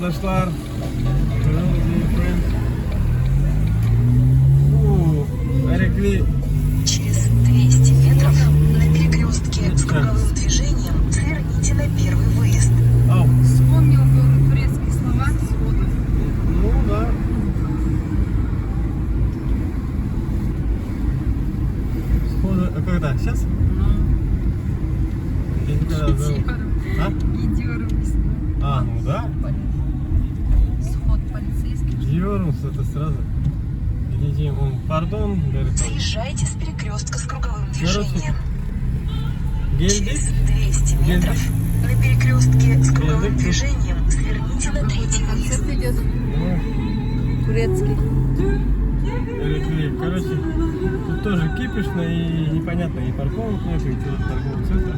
arkadaşlar. Hello dear friends. Эрекли. Через 200 метров на перекрестке с круговым движением сверните на первый выезд. Вспомнил турецкий словарь сходу. Ну да. Сходу, а когда? Сейчас? Гидером. Ну да. Сход полицейский. Диорус это сразу. Видите, он, пардон, говорит. Съезжайте с перекрестка с круговым движением. Через Geldik. 200 метров на перекрестке с круговым движением сверните на третий выезд. Концерт идет. Турецкий. Эрекли. Короче, тут тоже кипишно и непонятно, и парковок нет, и что-то торгового центра.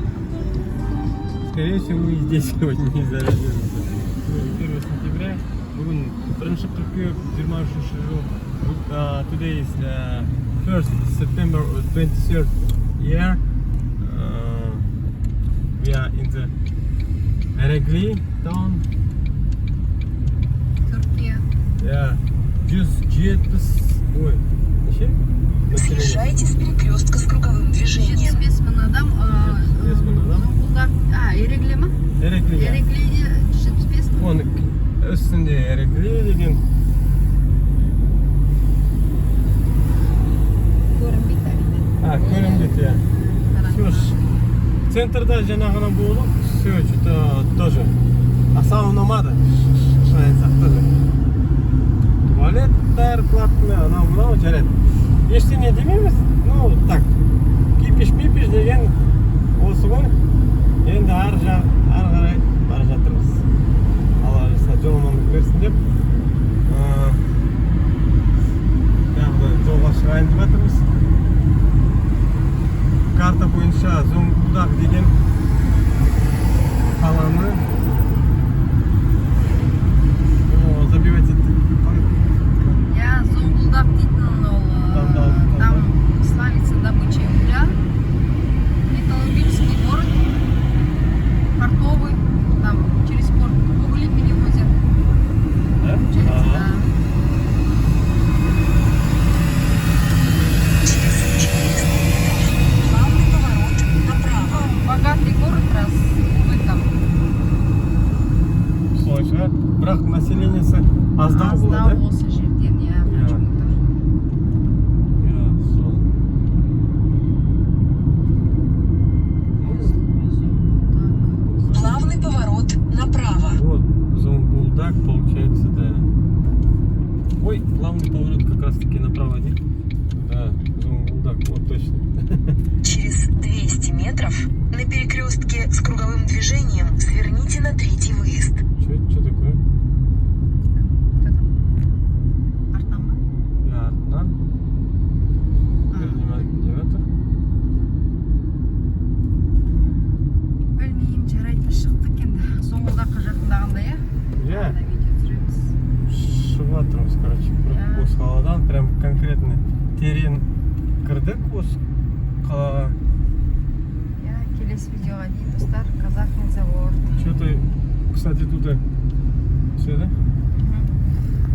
Скорее всего, мы здесь сегодня не зарядимся. 1 сентября. Бүгін 1 қыркүйек 23 жыл. Today is 1st September 23rd year. We are in the Eregli town. Türkiye. Yeah. 170. Ой. Неше? Съезжайте с перекрестка с круговым движением. 75 мың адам. 75 мың адам. Зоңғылдақ. Эрегли ма? Эрегли. Эреглиде 75 мың. Оның üstünde Eregli деген. Көрінбейді әрине. Көрінбейді, иә. Центрда жаңағынан болып, все, что-то тоже. Асаунамады. Шын айтсақ тоже. Туалеттер платный, анау-мынау жарайды. Ештеңе демейміз, ну так. Кипиш-мипиш деген осы ғой. Енді ары қарай бара жатырмыз. Алла жазса жол амандық берсін деп. Жолға шығайын деп жатырмыз. Карта бойынша Зоңғылдақ деген қаланы забивать еттік. Я Зоңғылдақ дейтін ол там славится добычей угля. Металлургический город. Портовый. Там через порт угли перевозят. Получается, да. Главный поворот направо. Богатый город, раз вы там Солайша, бірақ населениесі аздау аздау болады. осы жерден, я почему-то. Главный поворот направо. Вот, Зоңғылдақ получается, да. Ой, главный поворот как раз таки направо, не? Да, Зоңғылдақ, вот точно. Через 200 метров на перекрестке с круговым движением сверните на третий выезд. Что такое? Артан ба? Я артынан. Девятор. Білмеймін, жарайды, шықтық енді. Зоңғылдаққа жақындағанда, иә? Я Видео түсіреміз. шығып жатырмыз, короче, осы қаладан прям конкретно терен кірдік осы қалаға. Я келесі видеоға дейін, достар, казахин завод. Что-то, кстати, тут все, да?